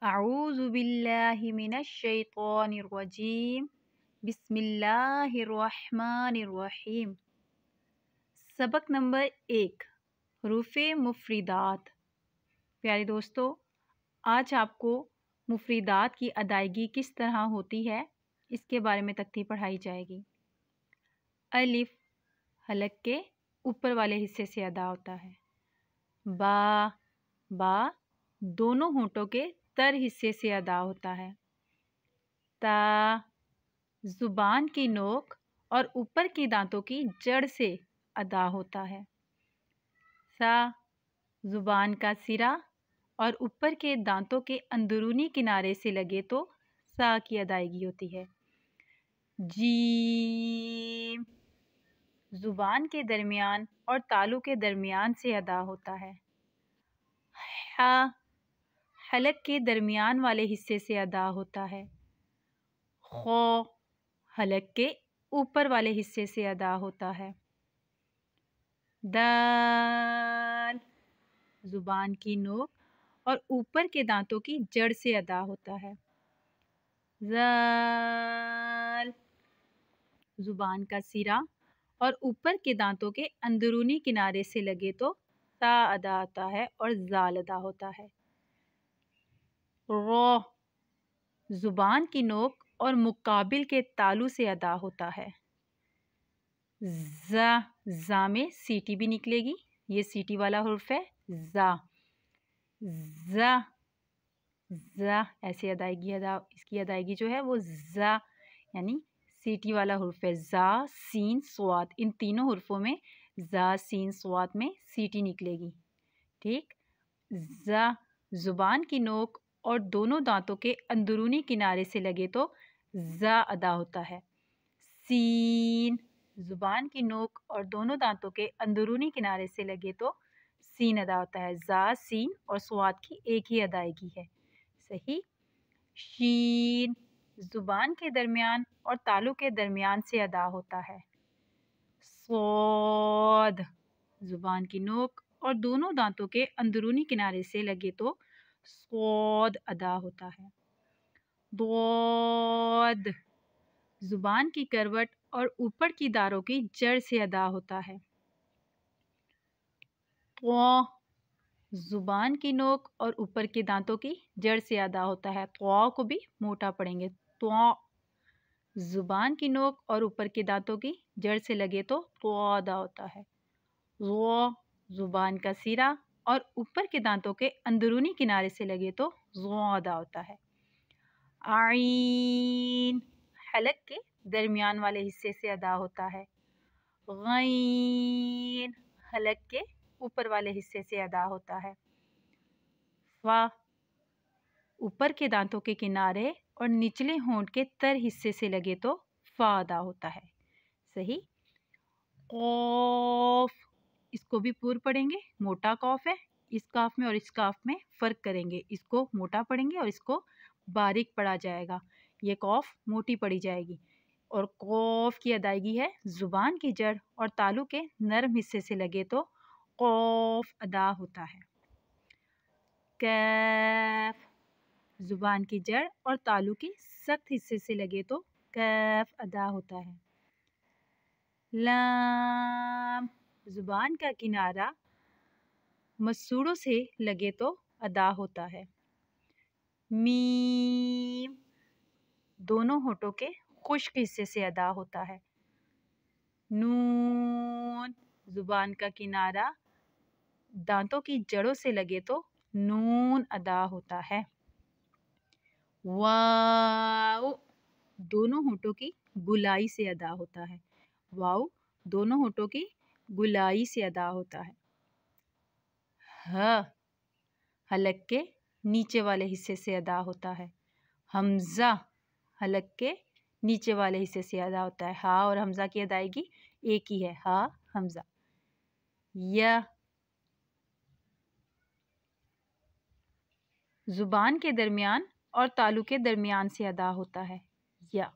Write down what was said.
अऊज़ु बिल्लाहि मिनश शैतानिर रजीम बिस्मिल्लाहिर रहमानिर रहीम। सबक नंबर 1 हरूफ़े मुफ़रीदात। प्यारे दोस्तों, आज आपको मुफ़रीदात की अदायगी किस तरह होती है इसके बारे में तख्ती पढ़ाई जाएगी। अलिफ हलक के ऊपर वाले हिस्से से अदा होता है। बा दोनों होंठों के तर हिस्से से अदा होता है। ता ज़ुबान की नोक और ऊपर की दांतों की जड़ से अदा होता है। सा ज़ुबान का सिरा और ऊपर के दांतों के अंदरूनी किनारे से लगे तो सा की अदायगी होती है। जीम ज़ुबान के दरमियान और तालू के दरमियान से अदा होता है। हा हलक के दरमियान वाले हिस्से से अदा होता है। खो हलक के ऊपर वाले हिस्से से अदा होता है। दाल ज़ुबान की नोक और ऊपर के दांतों की जड़ से अदा होता है। ज़ाल ज़ुबान का सिरा और ऊपर के दांतों के अंदरूनी किनारे से लगे तो ता अदा होता है और ज़ाल अदा होता है। रो ज़ुबान की नोक और मुकाबिल के तालू से अदा होता है। ज़ा में सीटी भी निकलेगी, ये सीटी वाला हुर्फ है। ज़ा ऐसे इसकी अदायगी जो है वो ज़ा यानी सीटी वाला हुर्फ है। ज़ा सीन स्वाद, इन तीनों हुर्फों में ज़ा सीन स्वाद में सीटी निकलेगी। ठीक, ज़ा ज़ुबान की नोक और दोनों दांतों के अंदरूनी किनारे से लगे तो ज़ा अदा होता है। सीन ज़ुबान की नोक और दोनों दांतों के अंदरूनी किनारे से लगे तो सीन अदा होता है। ज़ा सीन और स्वाद की एक ही अदायगी है। सही। शीन ज़ुबान के दरमियान और तालू के दरमियान से अदा होता है। स्वाद ज़ुबान की नोक और दोनों दांतों के अंदरूनी किनारे से लगे तो स्वाद अदा होता है। दौद ज़ुबान की करवट और ऊपर की दारों की जड़ से अदा होता है। तो ज़ुबान की नोक और ऊपर के दांतों की जड़ से अदा होता है। तो को भी मोटा पढ़ेंगे। तो ज़ुबान की नोक और ऊपर के दांतों की जड़ से लगे तो अदा होता है। ज़ो ज़ुबान का सिरा और ऊपर के दांतों के अंदरूनी किनारे से लगे तो ज़ो अदा होता है। आइन हलक के दरमियान वाले हिस्से से अदा होता है। गैन हलक के ऊपर वाले हिस्से से अदा होता है। फा ऊपर के दांतों के किनारे और निचले होंठ के तर हिस्से से लगे तो फा अदा होता है। सही। कौफ इसको भी पूर्व पढ़ेंगे, मोटा कौफ है। इस काफ में और इस काफ में फ़र्क करेंगे, इसको मोटा पढ़ेंगे और इसको बारीक पढ़ा जाएगा। ये कौफ मोटी पढ़ी जाएगी। और कौफ की अदायगी है ज़ुबान की जड़ और तालू के नरम हिस्से से लगे तो कौफ अदा होता है। कैफ ज़ुबान की जड़ और तालू की सख्त हिस्से से लगे तो कैफ अदा होता है। लाम ज़ुबान का किनारा मसूड़ों से लगे तो अदा होता है। मीम दोनों होठों के खुश्क हिस्से से अदा होता है। नून ज़ुबान का किनारा दांतों की जड़ों से लगे तो नून अदा होता है। वाव दोनों होठों की गुलाई से अदा होता है। वाव दोनों होठों की गुलाई से अदा होता है। ह हलक के नीचे वाले हिस्से से अदा होता है। हमज़ा हलक के नीचे वाले हिस्से से अदा होता है। हा और हमज़ा की अदायगी एक ही है। हा हमज़ा। या ज़ुबान के दरमियान और तालू के दरमियान से अदा होता है। या